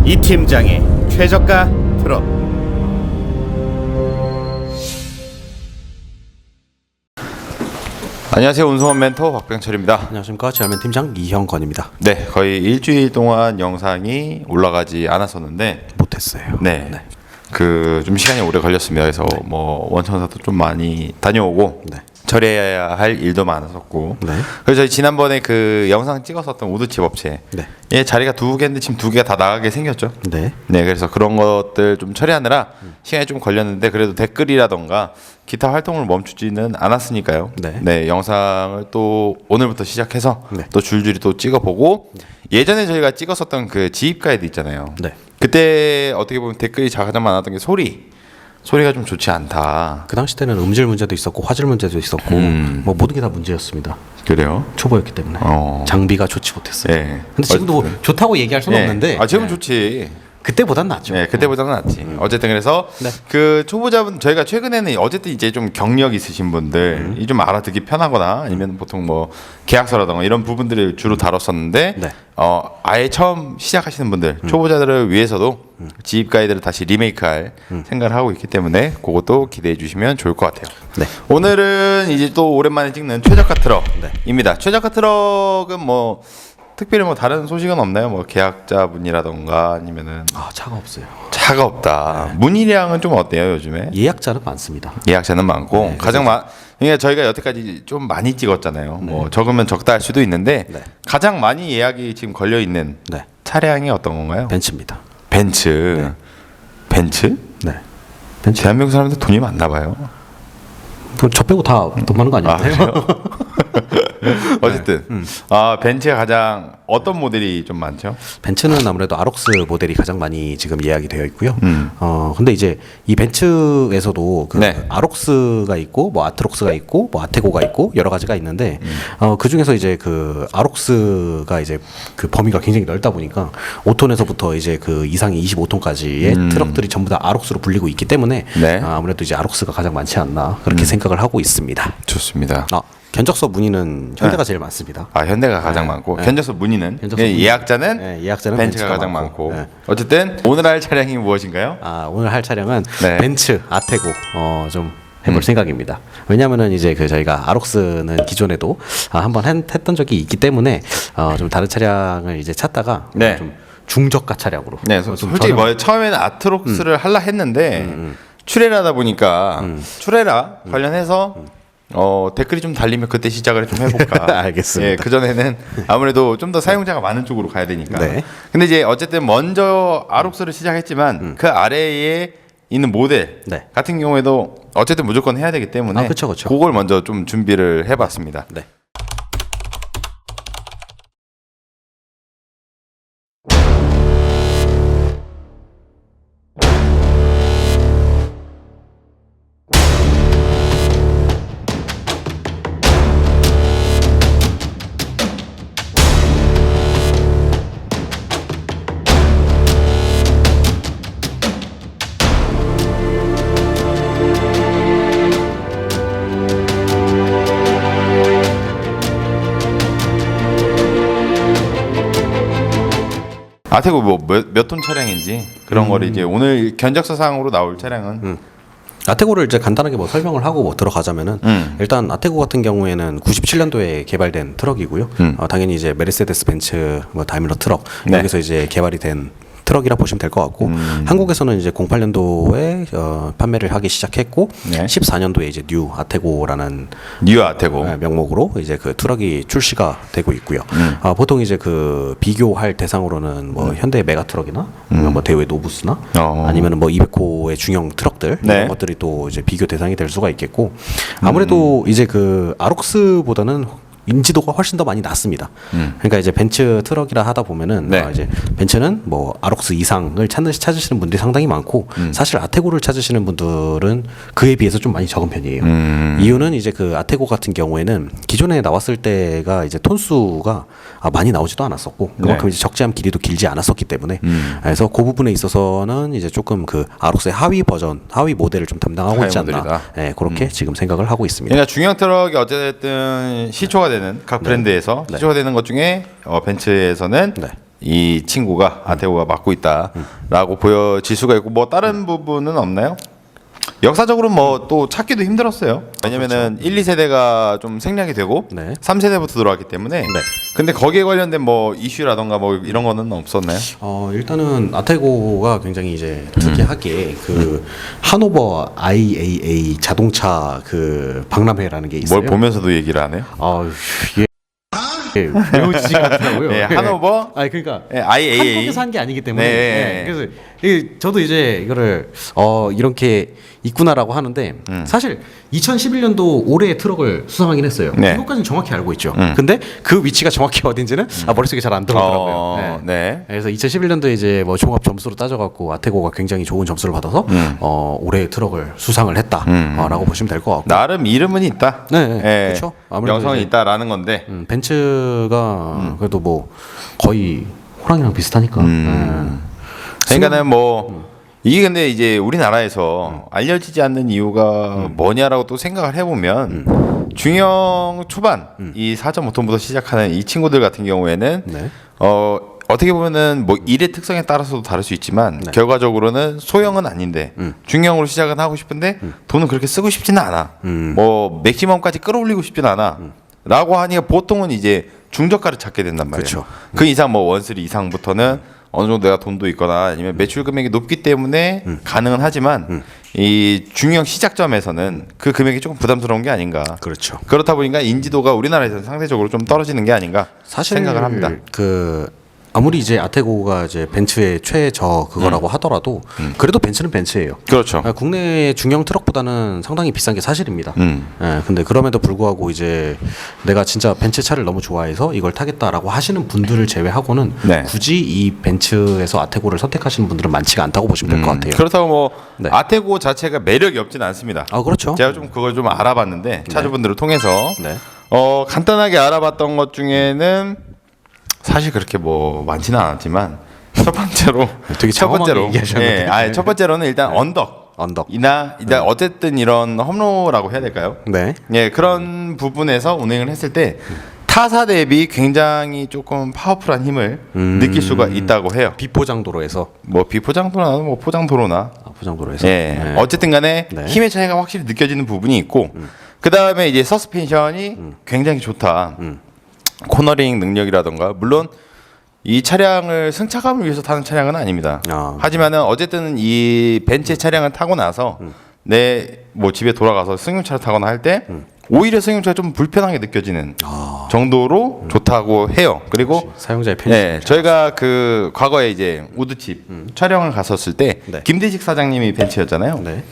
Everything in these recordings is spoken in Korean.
이 팀장의 최저가 트롯. 안녕하세요. 운송원 멘토 박병철입니다. 안녕하십니까. 제어맨 팀장 이형건입니다. 네, 거의 일주일 동안 영상이 올라가지 않았었는데 못했어요. 네, 그 좀 시간이 오래 걸렸습니다. 그래서 뭐 원천사도 좀 많이 다녀오고 네. 처리해야 할 일도 많았었고 네. 그래서 저희 지난번에 그 영상 찍었었던 우드칩 업체 네. 예, 자리가 두 개인데 지금 두 개가 다 나가게 생겼죠. 네. 네, 그래서 그런 것들 좀 처리하느라 시간이 좀 걸렸는데 그래도 댓글이라던가 기타 활동을 멈추지는 않았으니까요. 네. 영상을 또 오늘부터 시작해서 네. 또 줄줄이 또 찍어보고 예전에 저희가 찍었었던 그 지입 가이드 있잖아요. 네. 그때 어떻게 보면 댓글이 가장 많았던 게 소리가 좀 좋지 않다. 그 당시 때는 음질 문제도 있었고 화질 문제도 있었고 뭐 모든 게 다 문제였습니다. 그래요? 초보였기 때문에 장비가 좋지 못했어요. 네. 근데 지금도 뭐 좋다고 얘기할 수는 없는데 지금 좋지. 그때보단 낫죠. 네, 그때보다는 낫지. 어쨌든 그래서 네. 그 초보자분 저희가 최근에는 어쨌든 이제 좀 경력 있으신 분들 이 좀 알아듣기 편하거나 아니면 보통 뭐 계약서라던가 이런 부분들을 주로 다뤘었는데 네. 아예 처음 시작하시는 분들 초보자들을 위해서도 지입 가이드를 다시 리메이크할 생각을 하고 있기 때문에 그것도 기대해 주시면 좋을 것 같아요. 네. 오늘은 이제 또 오랜만에 찍는 최저가 트럭입니다. 최저가 트럭은 뭐 특별히 뭐 다른 소식은 없나요? 뭐 계약자분이라던가 아니면은 차가 없어요. 차가 없다. 문의량은 좀 어때요 요즘에? 예약자는 많습니다. 예약자는 많고 네, 가장 그러니까 저희가 여태까지 좀 많이 찍었잖아요. 뭐 적으면 적다 할 수도 있는데 네. 가장 많이 예약이 지금 걸려 있는 네. 차량이 어떤 건가요? 벤츠입니다. 벤츠. 벤츠? 네. 벤츠. 대한민국 사람들 돈이 많나 봐요. 저 빼고 다 돈 많은 거 아니에요? 어쨌든 벤츠가 가장 어떤 모델이 좀 많죠? 벤츠는 아무래도 아록스 모델이 가장 많이 지금 예약이 되어 있고요. 근데 이제 이 벤츠에서도 그 네. 아록스가 있고 뭐 아트록스가 있고 뭐 아테고가 있고 여러 가지가 있는데 그 중에서 이제 그 아록스가 이제 그 범위가 굉장히 넓다 보니까 5톤에서부터 이제 그 이상의 25톤까지의 트럭들이 전부 다 아록스로 불리고 있기 때문에 네. 아무래도 이제 아록스가 가장 많지 않나 그렇게 생각을 하고 있습니다. 좋습니다. 견적서 문의는 현대가 제일 많습니다. 현대가 가장 많고 견적서 문의는 예약자는 예약자는 벤츠가 가장 많고 네. 어쨌든 오늘 할 차량이 무엇인가요? 오늘 할 차량은 네. 벤츠 아테고 좀 해볼 생각입니다. 왜냐하면은 이제 그 저희가 아록스는 기존에도 한번 했던 적이 있기 때문에 좀 다른 차량을 이제 찾다가 네. 좀 중저가 차량으로. 네, 솔직히 뭐 처음에는 아트록스를 할라 했는데 출애라다 보니까 출애라 관련해서 댓글이 좀 달리면 그때 시작을 좀 해볼까. 알겠습니다. 예, 그 전에는 아무래도 좀 더 사용자가 많은 쪽으로 가야 되니까. 네. 근데 이제 어쨌든 먼저 아록스를 시작했지만 그 아래에 있는 모델 네. 같은 경우에도 어쨌든 무조건 해야 되기 때문에 그쵸. 그걸 먼저 좀 준비를 해봤습니다. 네. 아테고 뭐 몇 톤 차량인지 그런 거를 이제 오늘 견적서상으로 나올 차량은 아테고를 이제 간단하게 뭐 설명을 하고 뭐 들어가자면은 일단 아테고 같은 경우에는 97년도에 개발된 트럭이고요. 당연히 이제 메르세데스 벤츠 뭐 다이밀러 트럭 네. 여기서 이제 개발이 된 트럭이라 보시면 될 것 같고 한국에서는 이제 08년도에 판매를 하기 시작했고 네. 14년도에 이제 뉴 아테고라는 뉴 아테고 명목으로 이제 그 트럭이 출시가 되고 있고요. 보통 이제 그 비교할 대상으로는 뭐 현대 메가 트럭이나 아니면 뭐 대우의 노부스나 아니면은 뭐 200호의 중형 트럭들 네. 이런 것들이 또 이제 비교 대상이 될 수가 있겠고 아무래도 이제 그 아록스보다는 인지도가 훨씬 더 많이 낮습니다. 그러니까 이제 벤츠 트럭이라 하다 보면은 네. 이제 벤츠는 뭐 아록스 이상을 찾으시는 분들이 상당히 많고 사실 아테고를 찾으시는 분들은 그에 비해서 좀 많이 적은 편이에요. 이유는 이제 그 아테고 같은 경우에는 기존에 나왔을 때가 이제 톤수가 많이 나오지도 않았었고 그만큼 네. 이제 적재함 길이도 길지 않았었기 때문에 그래서 그 부분에 있어서는 이제 조금 그 아록스의 하위 버전, 하위 모델을 좀 담당하고 있지 않나. 네, 그렇게 지금 생각을 하고 있습니다. 그러니까 중형 트럭이 어쨌든 시초가 되는 각 브랜드에서 네. 시초가 되는 것 중에 벤츠에서는 네. 이 친구가 아테고가 맡고 있다라고 보여질 수가 있고 뭐 다른 부분은 없나요? 역사적으로 뭐 또 찾기도 힘들었어요. 왜냐면은 1, 2세대가 좀 생략이 되고 네. 3세대부터 들어왔기 때문에. 근데 거기에 관련된 뭐 이슈라던가 뭐 이런 거는 없었나요? 일단은 아테고가 굉장히 이제 특이하게 그 하노버 IAA 자동차 그 박람회라는 게 있어요. 뭘 보면서도 얘기를 하네요. 매우 지지가 않더라고요. 네, 하노버 아니 그러니까 네, IAA. 한국에서 한 게 아니기 때문에 네. 그래서 저도 이제 이거를 이렇게 있구나라고 하는데 사실 2011년도 올해 트럭을 수상하긴 했어요. 네. 그것까지는 정확히 알고 있죠. 근데 그 위치가 정확히 어딘지는 머릿속에 잘 안 들어오더라고요. 네. 그래서 2011년도에 이제 뭐 종합 점수로 따져갖고 아테고가 굉장히 좋은 점수를 받아서 올해 트럭을 수상을 했다라고 보시면 될 것 같고. 나름 이름은 있다. 네, 예, 그렇죠. 아무래도 명성이 이제 있다라는 건데. 벤츠가 그래도 뭐 거의 호랑이랑 비슷하니까. 그러니까는 뭐 이게 근데 이제 우리나라에서 알려지지 않는 이유가 뭐냐라고 또 생각을 해보면 중형 초반 이 4.5톤부터 시작하는 이 친구들 같은 경우에는 네. 어떻게 보면은 뭐 일의 특성에 따라서도 다를 수 있지만 네. 결과적으로는 소형은 아닌데 중형으로 시작은 하고 싶은데 돈은 그렇게 쓰고 싶지는 않아. 뭐 맥시멈까지 끌어올리고 싶지는 않아. 라고 하니까 보통은 이제 중저가를 찾게 된단 말이에요. 그쵸. 그 이상 뭐 원쓰리 이상부터는 어느 정도 내가 돈도 있거나 아니면 매출 금액이 높기 때문에 가능은 하지만 이 중형 시작점에서는 그 금액이 조금 부담스러운 게 아닌가. 그렇죠. 그렇다 보니까 인지도가 우리나라에서는 상대적으로 좀 떨어지는 게 아닌가 사실 생각을 합니다. 그 아무리 이제 아테고가 이제 벤츠의 최저 그거라고 하더라도 그래도 벤츠는 벤츠예요. 그렇죠. 국내 중형 트럭보다는 상당히 비싼 게 사실입니다. 근데 그럼에도 불구하고 이제 내가 진짜 벤츠 차를 너무 좋아해서 이걸 타겠다라고 하시는 분들을 제외하고는 네. 굳이 이 벤츠에서 아테고를 선택하시는 분들은 많지가 않다고 보시면 될 것 같아요. 그렇다고 뭐 네. 아테고 자체가 매력이 없지는 않습니다. 그렇죠. 제가 좀 그걸 좀 알아봤는데 차주분들을 통해서 네. 간단하게 알아봤던 것 중에는 사실 그렇게 뭐 많지는 않았지만 첫 번째로 되게 장엄하게 얘기하셨는데. 첫 번째로는 일단 언덕이나 일단 어쨌든 이런 험로라고 해야 될까요? 네. 예, 그런 부분에서 운행을 했을 때 타사 대비 굉장히 조금 파워풀한 힘을 느낄 수가 있다고 해요. 비포장도로에서 뭐 비포장도로나 뭐 포장도로나 포장도로에서. 예, 네. 어쨌든 간에 네. 힘의 차이가 확실히 느껴지는 부분이 있고 그 다음에 이제 서스펜션이 굉장히 좋다. 코너링 능력이라던가 물론 이 차량을 승차감을 위해서 타는 차량은 아닙니다. 하지만은 어쨌든 이 벤츠 차량을 타고 나서 내 뭐 집에 돌아가서 승용차를 타거나 할 때 오히려 승용차가 좀 불편하게 느껴지는 정도로 좋다고 해요. 그리고 사용자의 편의. 네, 저희가 그 과거에 이제 우드칩 촬영을 갔었을 때 네. 김대식 사장님이 벤츠였잖아요. 네.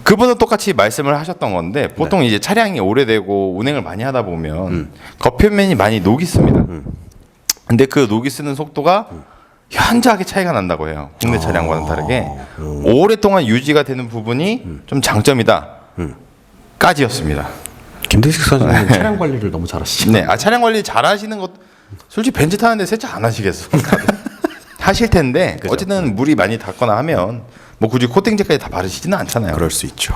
그분은 똑같이 말씀을 하셨던 건데 보통 이제 차량이 오래되고 운행을 많이 하다 보면 겉표면이 많이 녹이 씁니다. 근데 그 녹이 쓰는 속도가 현저하게 차이가 난다고 해요. 국내 차량과는 다르게 오랫동안 유지가 되는 부분이 좀 장점이다. 까지였습니다. 김대식 사장님 차량 관리를 너무 잘하시죠. 네, 차량 관리 잘하시는 것 솔직히 벤츠 타는데 세차 안 하시겠어? 하실 텐데 그죠. 어쨌든 물이 많이 닿거나 하면 뭐 굳이 코팅제까지 다 바르시지는 않잖아요. 그럴 수 있죠.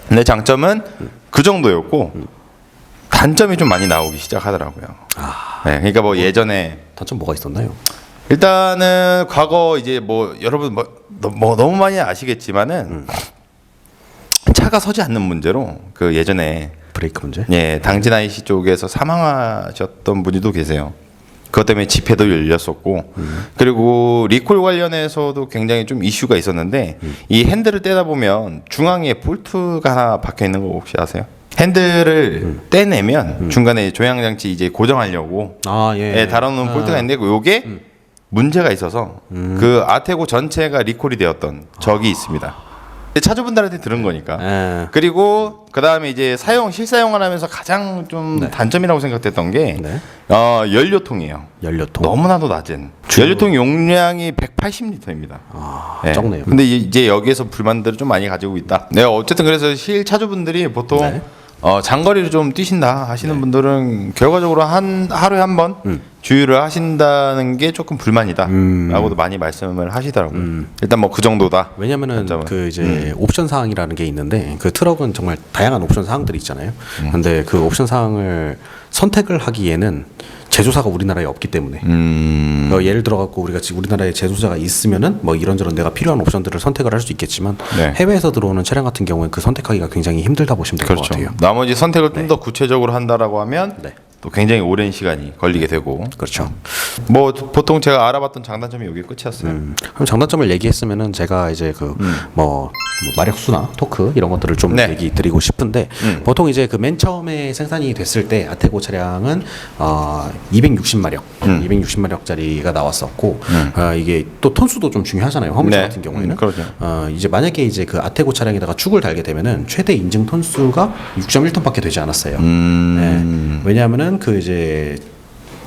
근데 장점은 그 정도였고 단점이 좀 많이 나오기 시작하더라고요. 네, 그러니까 뭐 예전에 단점 뭐가 있었나요? 일단은 과거 이제 뭐 여러분 뭐 너무 많이 아시겠지만은 차가 서지 않는 문제로 그 예전에 브레이크 문제? 예 당진 IC 쪽에서 사망하셨던 분이도 계세요. 그것 때문에 집회도 열렸었고 그리고 리콜 관련해서도 굉장히 좀 이슈가 있었는데 이 핸들을 떼다 보면 중앙에 볼트가 하나 박혀 있는 거 혹시 아세요? 핸들을 떼내면 중간에 조향장치 이제 고정하려고 예. 달아놓은 볼트가 있는데 요게 문제가 있어서 그 아테고 전체가 리콜이 되었던 적이 있습니다. 차주분들한테 들은 거니까. 예. 그리고 그 다음에 이제 실사용을 하면서 가장 좀 단점이라고 생각됐던 게 네. 연료통이에요. 연료통. 너무나도 낮은. 연료통 용량이 180리터입니다. 적네요. 근데 이제 여기에서 불만들을 좀 많이 가지고 있다. 네, 어쨌든 그래서 실차주분들이 보통 네. 장거리를 좀 뛰신다 하시는 분들은 결과적으로 하루에 한 번 주유를 하신다는 게 조금 불만이다라고도 많이 말씀을 하시더라고요. 일단 뭐 그 정도다. 왜냐면은 단점은. 그 이제 옵션 사항이라는 게 있는데 그 트럭은 정말 다양한 옵션 사항들이 있잖아요. 근데 그 옵션 사항을 선택을 하기에는 제조사가 우리나라에 없기 때문에 예를 들어 갖고 우리가 지금 우리나라에 제조사가 있으면은 뭐 이런저런 내가 필요한 옵션들을 선택을 할 수 있겠지만 네. 해외에서 들어오는 차량 같은 경우에 그 선택하기가 굉장히 힘들다 보시면 될 것 그렇죠. 같아요. 나머지 선택을 좀 더 구체적으로 한다라고 하면 네. 또 굉장히 오랜 시간이 걸리게 되고. 그렇죠. 뭐 보통 제가 알아봤던 장단점이 이게 끝이었어요. 그럼 장단점을 얘기했으면은 제가 이제 뭐 마력수나 토크 이런 것들을 좀 네. 얘기 드리고 싶은데 보통 이제 그 맨 처음에 생산이 됐을 때 아테고 차량은 260마력, 260마력짜리가 나왔었고 이게 또 톤수도 좀 중요하잖아요. 화물차 네. 같은 경우에는. 그렇죠. 이제 만약에 이제 그 아테고 차량에다가 축을 달게 되면은 최대 인증 톤수가 6.1톤밖에 되지 않았어요. 네. 왜냐하면은 그 이제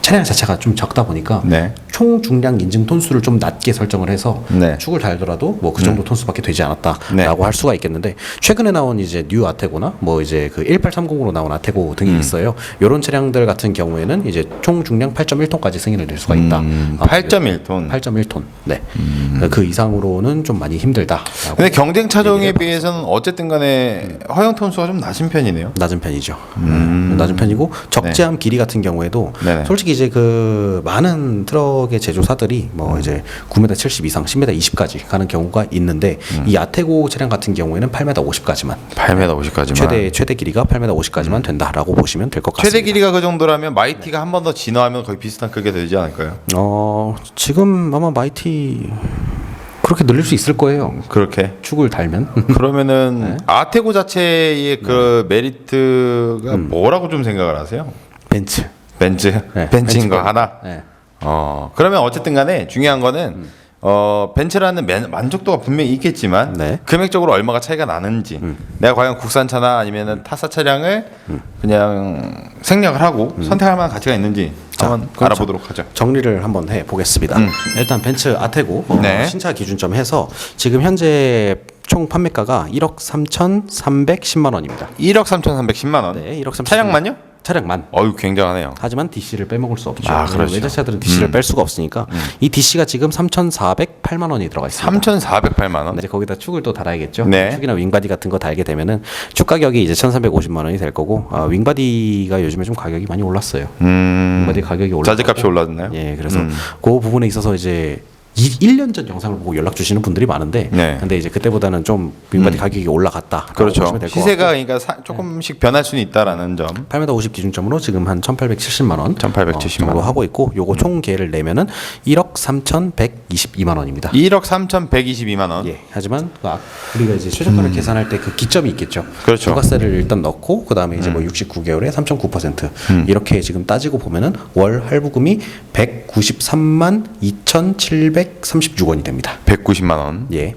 차량 자체가 좀 적다 보니까 네. 총 중량 인증 톤수를 좀 낮게 설정을 해서 네. 축을 달더라도 뭐 그 정도 톤수밖에 되지 않았다라고 네. 할 수가 있겠는데 최근에 나온 이제 뉴 아테고나 뭐 이제 그 1830으로 나온 아테고 등이 있어요. 이런 차량들 같은 경우에는 이제 총 중량 8.1톤까지 승인을 낼 수가 있다. 8.1톤. 8.1톤. 네. 그 이상으로는 좀 많이 힘들다. 근데 경쟁 차종에 비해서는 어쨌든 간에 허용 톤수가 좀 낮은 편이네요. 낮은 편이죠. 낮은 편이고 적재함 길이 같은 경우에도 네네. 솔직히 이제 그 많은 트럭의 제조사들이 뭐 이제 9m 70 이상, 10m 20까지 가는 경우가 있는데 이 아테고 차량 같은 경우에는 8m 50까지만 8m 50까지만. 최대 길이가 8m 50까지만 된다라고 보시면 될 것 같습니다. 최대 길이가 그 정도라면 마이티가 한 번 더 진화하면 거의 비슷한 크기가 되지 않을까요? 지금 아마 마이티 그렇게 늘릴 수 있을 거예요. 그렇게. 축을 달면. 그러면은 아테고 자체의 그 메리트가 뭐라고 좀 생각을 하세요? 벤츠. 벤츠, 네, 벤츠인 거 벤츠. 하나. 네. 그러면 어쨌든 간에 중요한 거는 벤츠라는 만족도가 분명히 있겠지만 네. 금액적으로 얼마가 차이가 나는지 내가 과연 국산차나 아니면 타사 차량을 그냥 생략을 하고 선택할 만한 가치가 있는지 한번 그렇죠. 알아보도록 하죠. 정리를 한번 해 보겠습니다. 일단 벤츠 아테고 네. 신차 기준점 해서 지금 현재 총 판매가가 1억 3,310만 원입니다. 1억 3,310만 원. 네, 1억 3,310만 차량만요? 차량만. 어유 굉장하네요. 하지만 DC를 빼먹을 수 없죠. 아, 그렇죠. 외제차들은 DC를 뺄 수가 없으니까 이 DC가 지금 3,408만 원이 들어가 있습니다. 3,408만 원. 이제 거기다 축을 또 달아야겠죠. 네. 축이나 윙바디 같은 거 달게 되면은 축 가격이 이제 1,350만 원이 될 거고 윙바디가 요즘에 좀 가격이 많이 올랐어요. 윙바디 가격이 올랐고 자재값이 올랐나요? 예, 그래서 그 부분에 있어서 이제 1년 전 영상을 보고 연락 주시는 분들이 많은데 네. 근데 이제 그때보다는 좀 윙바디 가격이 올라갔다. 그렇죠. 시세가 그러니까 조금씩 변할 수는 있다라는 점. 8m 50 기준점으로 지금 한 1,870만 원 1,870만 정도 원. 하고 있고 요거 총 계를 내면은 1억 3,122만 원입니다. 1억 3,122만 원. 예. 하지만 우리가 이제 최저가를 계산할 때 그 기점이 있겠죠. 그렇죠. 부가세를 일단 넣고 그다음에 이제 뭐 69개월에 3.9% 이렇게 지금 따지고 보면은 월 할부금이 193만 2,736원이 됩니다. 190만 원. 예.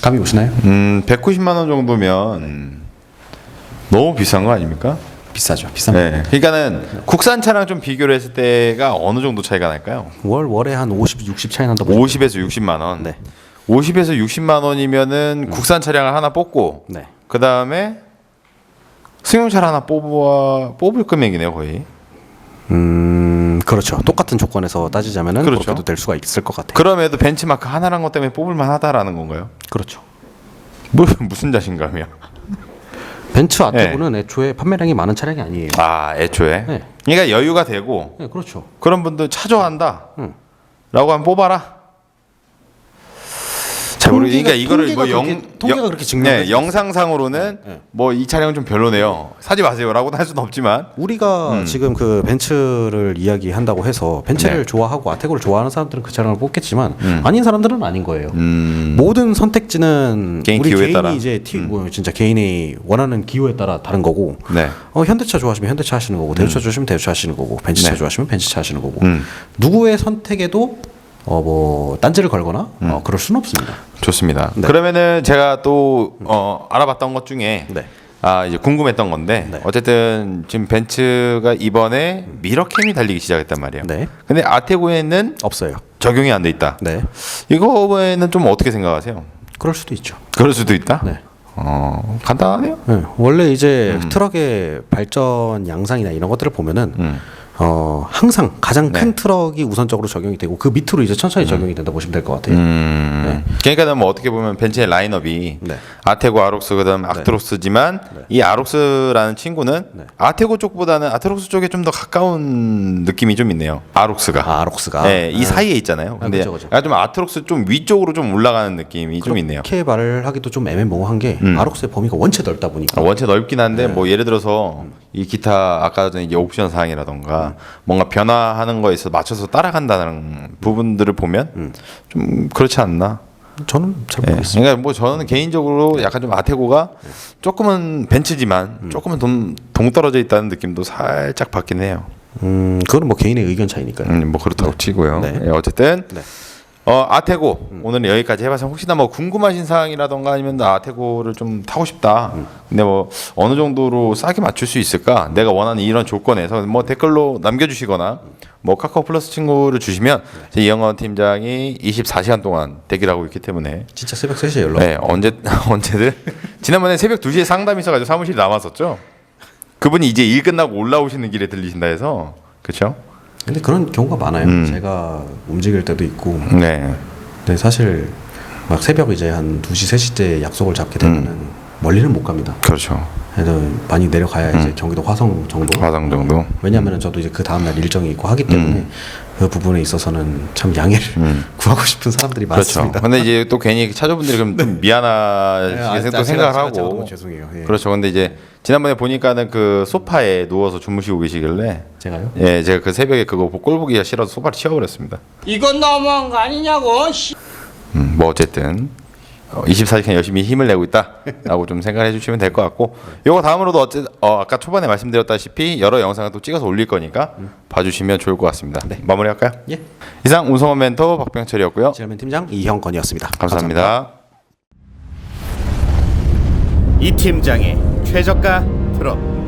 감이 오시나요? 190만 원 정도면 너무 비싼 거 아닙니까? 비싸죠. 비싼 네. 그러니까는 국산 차랑 좀 비교를 했을 때가 어느 정도 차이가 날까요? 월에 한 50, 60 차이 난다 보시면 50에서 60만 원. 네. 50에서 60만 원이면은 국산 차량을 하나 뽑고 네. 그다음에 승용차를 하나 뽑을 금액이네요, 거의. 그렇죠. 똑같은 조건에서 따지자면은 그렇죠. 그렇게도 될 수가 있을 것 같아요. 그럼에도 벤치마크 하나란 것 때문에 뽑을 만하다라는 건가요? 그렇죠. 무슨 자신감이야? 벤츠 아테고는 애초에 판매량이 많은 차량이 아니에요. 애초에. 네. 그러니까 여유가 되고 네, 그렇죠. 그런 분들 차 좋아한다. 라고 하면 뽑아라. 자, 우리 그러니까 이거를 뭐 통계가 그렇게 증명해. 영상상으로는 뭐 이 차량은 좀 별로네요. 사지 마세요라고는 할 수는 없지만 우리가 지금 그 벤츠를 이야기한다고 해서 벤츠를 네. 좋아하고 아테고를 좋아하는 사람들은 그 차량을 뽑겠지만 아닌 사람들은 아닌 거예요. 음. 모든 선택지는 개인 우리 기호에 개인이 따라. 이제 뭐 진짜 개인이 원하는 기호에 따라 다른 거고. 네. 현대차 좋아하시면 현대차 하시는 거고, 대우차 좋아하시면 대우차 하시는 거고, 벤츠차 네. 좋아하시면 벤츠차 하시는 거고. 누구의 선택에도 뭐 딴지를 걸거나 그럴 수는 없습니다. 좋습니다. 네. 그러면은 제가 또 알아봤던 것 중에 네. 이제 궁금했던 건데 네. 어쨌든 지금 벤츠가 이번에 미러캠이 달리기 시작했단 말이에요. 네. 근데 아테고에는 없어요. 적용이 안 돼 있다. 네. 이거에는 좀 어떻게 생각하세요? 그럴 수도 있죠. 그럴 수도 있다. 네. 간단하네요. 네. 원래 이제 트럭의 발전 양상이나 이런 것들을 보면은 항상 가장 네. 큰 트럭이 우선적으로 적용이 되고 그 밑으로 이제 천천히 적용이 된다 보시면 될 것 같아요. 그러니까 뭐 어떻게 보면 벤츠의 라인업이 네. 아테고, 아록스, 그다음 악트로스지만 이 아록스라는 친구는 아테고 쪽보다는 아트록스 쪽에 좀 더 가까운 느낌이 좀 있네요. 아록스가. 아록스가. 네, 이 사이에 있잖아요. 근데 그죠, 그죠. 약간 좀 아트록스 좀 위쪽으로 좀 올라가는 느낌이 좀 있네요. 그렇게 말을 하기도 좀 애매모호한 게 아록스의 범위가 원체 넓다 보니까 원체 넓긴 한데 뭐 예를 들어서 이 기타 아까 전에 이제 옵션 사항이라던가 뭔가 변화하는 거에 있어서 맞춰서 따라간다는 부분들을 보면 좀 그렇지 않나? 저는 잘 예. 모르겠어요. 그러니까 뭐 저는 개인적으로 약간 좀 아테고가 조금은 벤츠지만 조금은 동떨어져 있다는 느낌도 살짝 받긴 해요. 그거는 뭐 개인의 의견 차이니까요. 뭐 그렇다고 치고요. 네. 예, 어쨌든 네. 아테고 오늘은 여기까지 해봐서 혹시나 뭐 궁금하신 사항이라던가 아니면 나 아테고를 좀 타고 싶다. 근데 뭐 어느 정도로 싸게 맞출 수 있을까? 내가 원하는 이런 조건에서 뭐 댓글로 남겨주시거나 뭐 카카오 플러스 친구를 주시면 제 이영건 팀장이 24시간 동안 대기하고 있기 때문에 진짜 새벽 3시에 연락. 네, 언제든 지난번에 새벽 2시에 상담 있어가지고 사무실에 남았었죠. 그분이 이제 일 끝나고 올라오시는 길에 들리신다 해서 그렇죠? 근데 그런 경우가 많아요. 제가 움직일 때도 있고. 네. 근데 사실 막 새벽 이제 한 2시, 3시째 약속을 잡게 되면은 멀리는 못 갑니다. 그렇죠. 그래도 많이 내려가야 이제 경기도 화성 정도. 화성 정도. 왜냐하면 저도 이제 그 다음날 일정이 있고 하기 때문에 그 부분에 있어서는 참 양해를 구하고 싶은 사람들이 그렇죠. 많습니다. 근데 이제 또 괜히 차주분들이 그럼 좀 미안하시게 또 생각을 하고. 제가 너무 죄송해요. 예. 그렇죠. 근데 이제 지난번에 보니까는 그 소파에 누워서 주무시고 계시길래 제가요? 예, 제가 그 새벽에 그거 꼴 보기가 싫어서 소파를 치워버렸습니다. 이건 너무한 거 아니냐고. 뭐 어쨌든 24시간 열심히 힘을 내고 있다라고 좀 생각을 해주시면 될 것 같고 요거 다음으로도 아까 초반에 말씀드렸다시피 여러 영상을 또 찍어서 올릴 거니까 봐주시면 좋을 것 같습니다. 마무리할까요? 예. 이상 운송원 멘토 박병철이었고요. 지열맨 팀장 이형건이었습니다. 감사합니다. 이 팀장의 최저가 트럭.